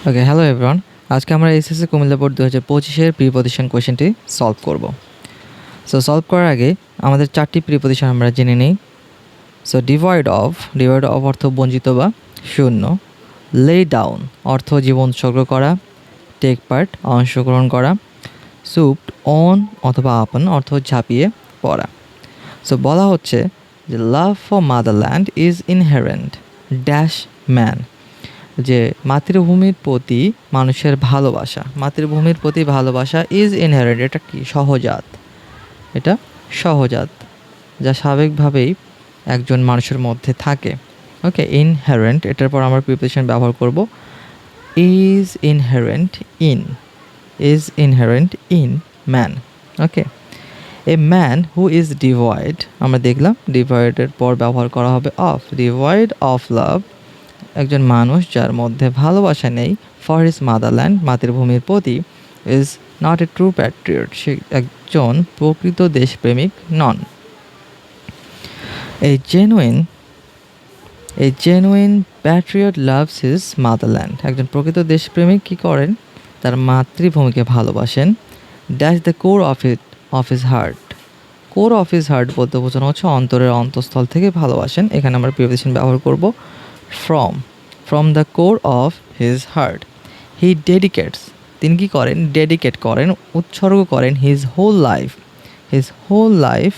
ওকে, hello everyone. আজকে আমরা SSC Comilla board 2025-এর প্রিপজিশন কোয়েশ্চেনটি সলভ করব। সো সলভ করার আগে আমাদের 4টি প্রিপজিশন আমরা জেনে নিই। সো ডিভয়েড অফ অর্থ বঞ্চিত বা শূন্য। লে ডাউন অর্থ জীবন উৎসর্গ করা। টেক পার্ট অংশগ্রহণ করা। সুপড অন অথবা আপন অর্থ ঝাঁপিয়ে পড়া। সো বলা হচ্ছে যে love for motherland is inherent dash man, যে মাতৃভূমির প্রতি মানুষের ভালোবাসা, মাতৃভূমির প্রতি ভালোবাসা ইজ ইনহেরেন্ট, এটা কি সহজাত, এটা সহজাত, যা স্বাভাবিকভাবেই একজন মানুষের মধ্যে থাকে। ওকে, ইনহেরেন্ট এটার পর আমরা প্রিপোজিশন ব্যবহার করব is inherent in man. Okay, a man who is devoid, আমরা দেখলাম ডিভয়েডের পর ব্যবহার করা হবে অফ, ডিভয়েড অফ লাভ, একজন মানুষ যার মধ্যে ভালোবাসা নেই ফর হিজ মাদারল্যান্ড, মাতৃভূমির প্রতি, is not a true patriot, সে একজন প্রকৃত দেশপ্রেমিক নন। A genuine patriot loves his motherland, একজন প্রকৃত দেশপ্রেমিক কী করেন, তার মাতৃভূমিকে ভালোবাসেন। Dash the core of his heart, core of his heart বলতে বোঝানো হচ্ছে অন্তরের অন্তঃস্থল থেকে ভালোবাসেন। এখানে আমরা প্রিপোজিশন ব্যবহার করব from the core of his heart. He dedicates, তিনি কী করেন, ডেডিকেট করেন, উৎসর্গ করেন his whole life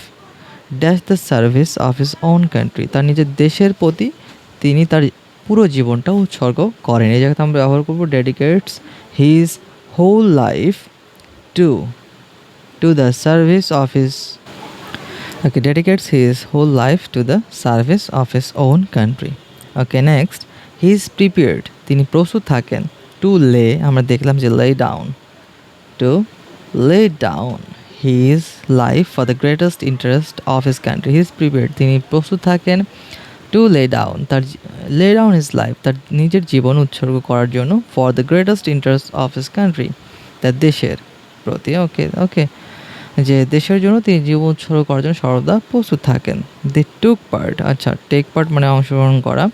dash the service of his own country, তার নিজের দেশের প্রতি তিনি তার পুরো জীবনটা উৎসর্গ করেন। এই জায়গাতে আমরা ব্যবহার করব dedicates his whole life to the service of his, okay, dedicates his whole life to the service of his own country. Okay, next he is prepared, তিনি প্রস্তুত থাকেন। টু লে, আমরা দেখলাম যে to lay down his life for the greatest interest of his country. He is prepared, তিনি প্রস্তুত থাকেন। Two lay down his life, তার নিজের জীবন উৎসর্গ করার জন্য, for the greatest interest of his country, তার দেশের প্রতি। ওকে, যে দেশের জন্য তিনি জীবন উৎসর্গ করার জন্য সর্বদা প্রস্তুত থাকেন। দে টুক পার্ট, আচ্ছা, টেক পার্ট মানে অংশগ্রহণ করা।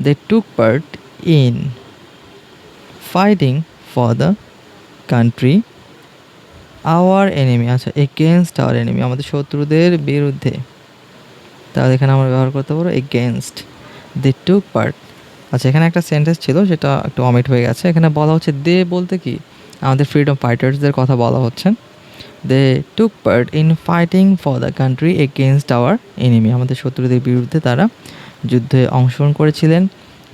They took part in fighting for the country our enemy, আচ্ছা, এগেনস্ট আওয়ার এনিমি, আমাদের শত্রুদের বিরুদ্ধে। তাহলে এখানে আমরা ব্যবহার করতে পারবো এগেনস্ট। দে টুক পার্ট, আচ্ছা, এখানে একটা সেন্টেন্স ছিল যেটা একটু অমিট হয়ে গেছে। এখানে বলা হচ্ছে দে বলতে কি আমাদের ফ্রিডম ফাইটার্সদের কথা বলা হচ্ছে। They took part in fighting for the country against our enemy, আমাদের শত্রুদের বিরুদ্ধে তারা যুদ্ধে অংশগ্রহণ করেছিলেন।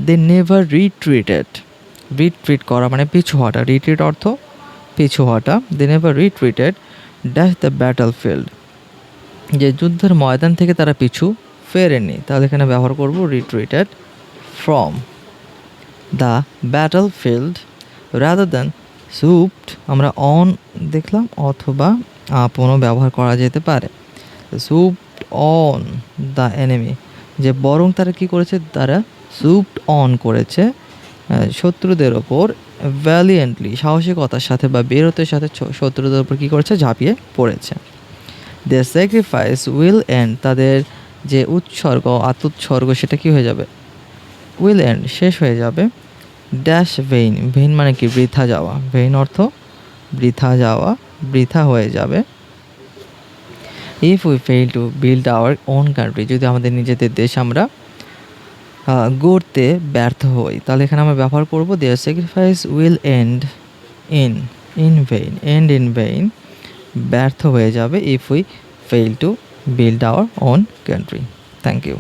দে নেভার রিট্রিট করা মানে পিছু হটা, রিট্রিট অর্থ পিছু হটা। They never retreated dash the battle field, যে যুদ্ধের ময়দান থেকে তারা পিছু ফেরেনি। তাহলে এখানে ব্যবহার করব retreated from the battle field rather than supposed, আমরা অন দেখলাম, অথবা আপনও ব্যবহার করা যেতে পারে। সুপড অন দ্য এনিমি, যে বরং তারা কী করেছে, তারা সুপড অন করেছে শত্রুদের ওপর, ভ্যালিয়েন্টলি সাহসিকতার সাথে বা বীরত্বের সাথে শত্রুদের ওপর কী করেছে, ঝাঁপিয়ে পড়েছে। দেয়ার স্যাক্রিফাইস উইল এন্ড, তাদের যে আত্মোৎসর্গ সেটা কী হয়ে যাবে, উইল এন্ড শেষ হয়ে যাবে। ড্যাশ ভেইন মানে কি বৃথা যাওয়া, ভেইন অর্থ বৃথা যাওয়া, বৃথা হয়ে যাবে। If we fail to build our own country, যদি আমাদের নিজেদের দেশ আমরা গড়তে ব্যর্থ হই, তাহলে এখানে আমরা ব্যবহার করব their sacrifice will end in vain, ব্যর্থ হয়ে যাবে if we fail to build our own country. Thank you.